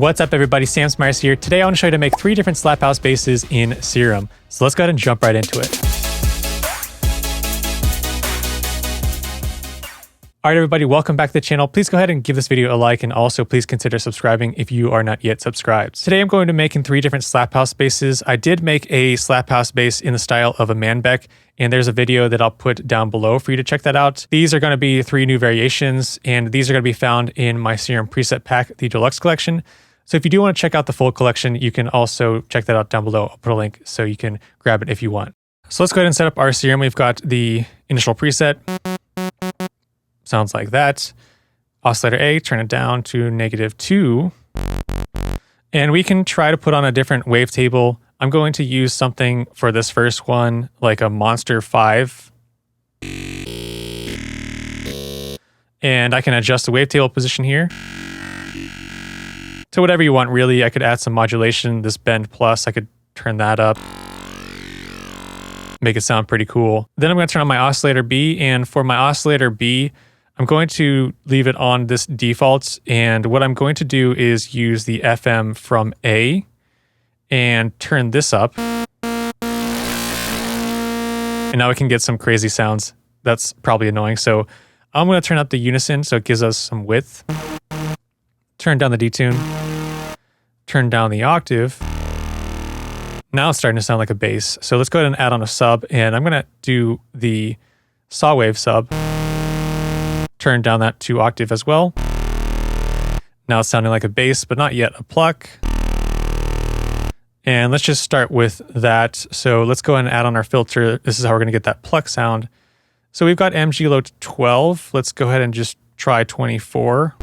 What's up everybody, Sam Smyers here. Today I want to show you how to make 3 different slap house basses in Serum. So let's go ahead and jump right into it. Alright everybody, welcome back to the channel. Please go ahead and give this video a like, and also please consider subscribing if you are not yet subscribed. Today I'm going to make 3 different slap house basses. I did make a slap house bass in the style of a Manbeck, and there's a video that I'll put down below for you to check that out. These are going to be 3 new variations, and these are going to be found in my Serum preset pack, the Deluxe Collection. So if you do want to check out the full collection, you can also check that out down below. I'll put a link so you can grab it if you want. So let's go ahead and set up our Serum. We've got the initial preset. Sounds like that. Oscillator A, turn it down to -2. And we can try to put on a different wavetable. I'm going to use something for this first one, like a Monster 5. And I can adjust the wavetable position here to whatever you want, really. I could add some modulation. This bend plus, I could turn that up, make it sound pretty cool. Then I'm going to turn on my oscillator B, and for my oscillator B, I'm going to leave it on this default, and what I'm going to do is use the FM from A and turn this up. And now we can get some crazy sounds. That's probably annoying. So I'm going to turn up the unison so it gives us some width. Turn down the detune. Turn down the octave. Now it's starting to sound like a bass. So let's go ahead and add on a sub, and I'm going to do the saw wave sub. Turn down that to octave as well. Now it's sounding like a bass, but not yet a pluck. And let's just start with that. So let's go ahead and add on our filter. This is how we're going to get that pluck sound. So we've got MG low to 12. Let's go ahead and just try 24.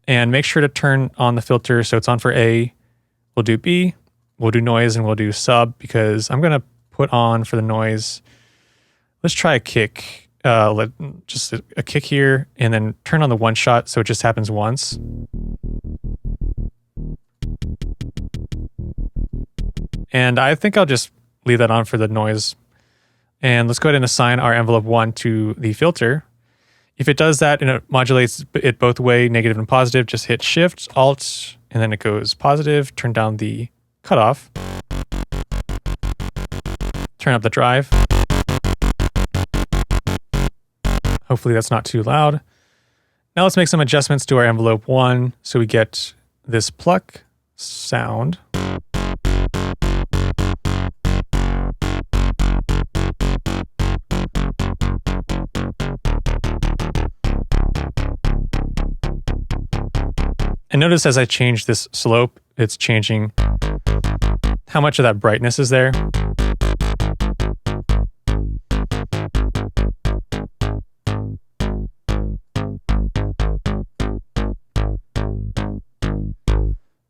And make sure to turn on the filter so it's on for A. We'll do B, we'll do noise, and we'll do sub, because I'm going to put on for the noise. Let's try a kick. Just a kick here, and then turn on the one shot so it just happens once. And I think I'll just leave that on for the noise. And let's go ahead and assign our envelope 1 to the filter. If it does that and it modulates it both way, negative and positive, just hit Shift, Alt, and then it goes positive. Turn down the cutoff. Turn up the drive. Hopefully that's not too loud. Now let's make some adjustments to our envelope 1 so we get this pluck sound. And notice as I change this slope, it's changing how much of that brightness is there.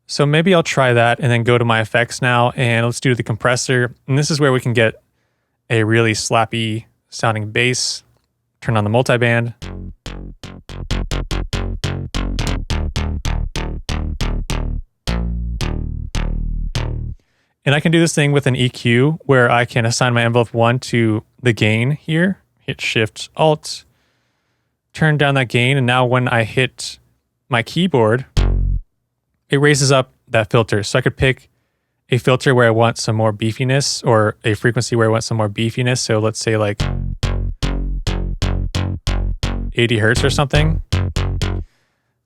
So maybe I'll try that and then go to my effects now, and let's do the compressor. And this is where we can get a really slappy sounding bass. Turn on the multiband. And I can do this thing with an EQ where I can assign my envelope 1 to the gain here. Hit Shift Alt, turn down that gain, and now when I hit my keyboard, it raises up that filter. So I could pick a filter where I want some more beefiness, or a frequency where I want some more beefiness. So let's say like 80 Hertz or something.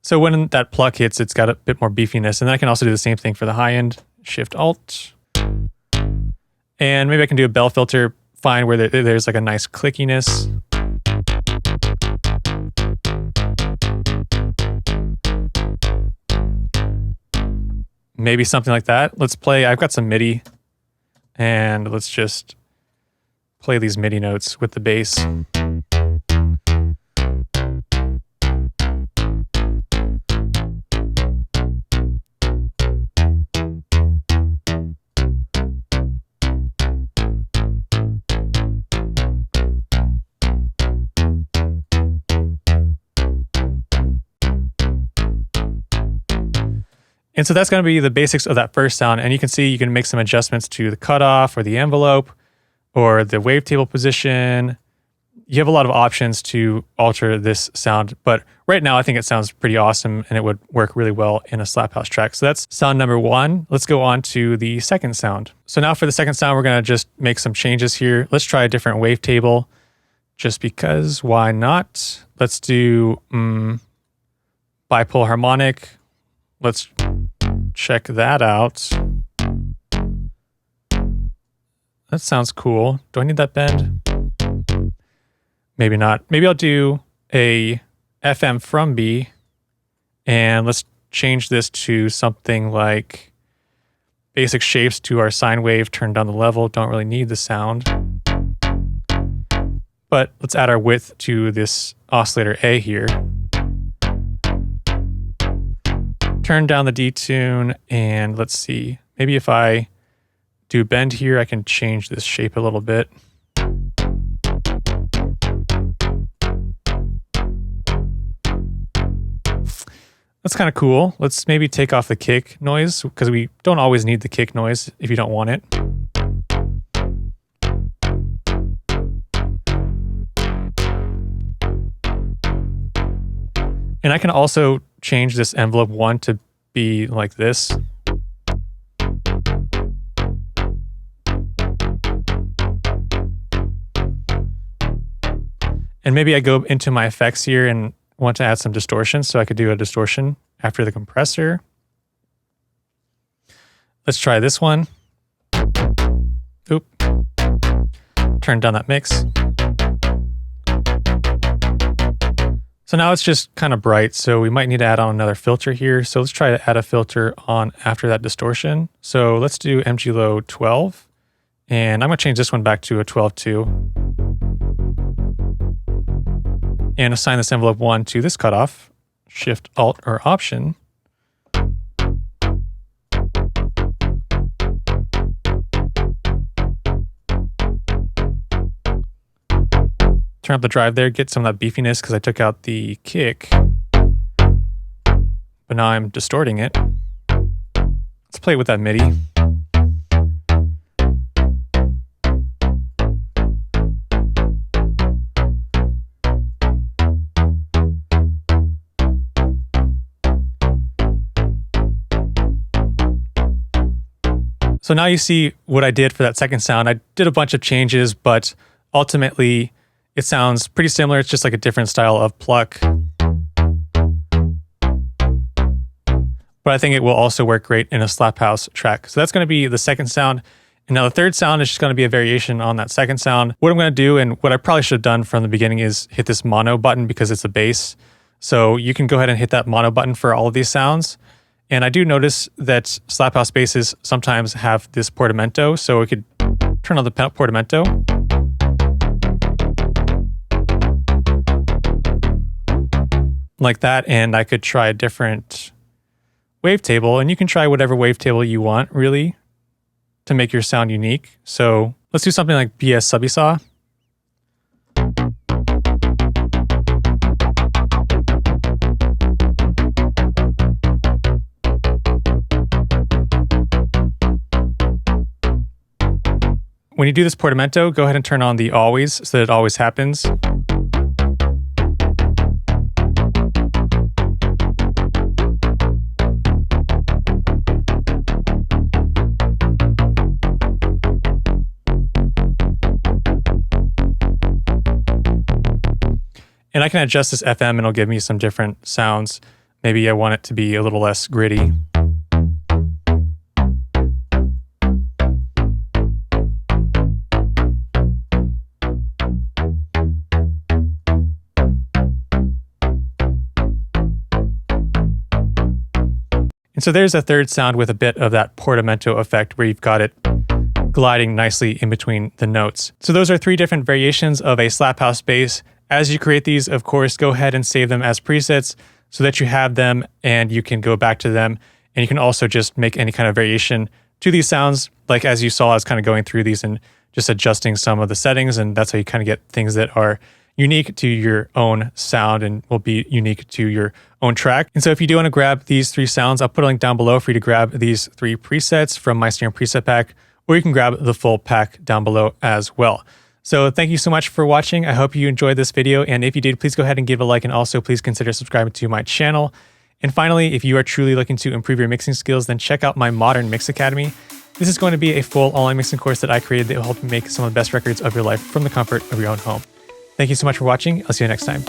So when that pluck hits, it's got a bit more beefiness. And then I can also do the same thing for the high end. Shift Alt. And maybe I can do a bell filter, fine, where there's like a nice clickiness. Maybe something like that. Let's play, I've got some MIDI, and let's just play these MIDI notes with the bass. And so that's going to be the basics of that first sound. And you can see you can make some adjustments to the cutoff or the envelope or the wavetable position. You have a lot of options to alter this sound, but right now I think it sounds pretty awesome and it would work really well in a slap house track. So that's sound number one. Let's go on to the second sound. So now for the second sound, we're going to just make some changes here. Let's try a different wavetable just because, why not? Let's do bipolar harmonic. Let's check that out. That sounds cool. Do I need that bend? Maybe not. Maybe I'll do a FM from B, and let's change this to something like basic shapes to our sine wave, turn down the level. Don't really need the sound. But let's add our width to this oscillator A here. Turn down the detune, and let's see. Maybe if I do bend here, I can change this shape a little bit. That's kind of cool. Let's maybe take off the kick noise because we don't always need the kick noise if you don't want it. And I can also change this envelope 1 to be like this. And maybe I go into my effects here and want to add some distortion, so I could do a distortion after the compressor. Let's try this one. Oop. Turn down that mix. So now it's just kind of bright, so we might need to add on another filter here. So let's try to add a filter on after that distortion. So let's do MG Low 12, and I'm going to change this one back to a 12.2. And assign this envelope 1 to this cutoff, Shift, Alt, or Option. Turn up the drive there, get some of that beefiness because I took out the kick. But now I'm distorting it. Let's play with that MIDI. So now you see what I did for that second sound. I did a bunch of changes, but ultimately it sounds pretty similar. It's just like a different style of pluck. But I think it will also work great in a slap house track. So that's going to be the second sound. And now the third sound is just going to be a variation on that second sound. What I'm going to do, and what I probably should have done from the beginning, is hit this mono button because it's a bass. So you can go ahead and hit that mono button for all of these sounds. And I do notice that slap house basses sometimes have this portamento, so we could turn on the portamento. Like that, and I could try a different wavetable, and you can try whatever wavetable you want, really, to make your sound unique. So let's do something like BS Subby-Saw. When you do this portamento, go ahead and turn on the always so that it always happens. And I can adjust this FM and it'll give me some different sounds. Maybe I want it to be a little less gritty. And so there's a third sound with a bit of that portamento effect where you've got it gliding nicely in between the notes. So those are three different variations of a slap house bass. As you create these, of course, go ahead and save them as presets so that you have them and you can go back to them. And you can also just make any kind of variation to these sounds. Like as you saw, I was kind of going through these and just adjusting some of the settings. And that's how you kind of get things that are unique to your own sound and will be unique to your own track. And so if you do want to grab these three sounds, I'll put a link down below for you to grab these three presets from my Serum preset pack, or you can grab the full pack down below as well. So thank you so much for watching. I hope you enjoyed this video. And if you did, please go ahead and give a like, and also please consider subscribing to my channel. And finally, if you are truly looking to improve your mixing skills, then check out my Modern Mix Academy. This is going to be a full online mixing course that I created that will help you make some of the best records of your life from the comfort of your own home. Thank you so much for watching. I'll see you next time.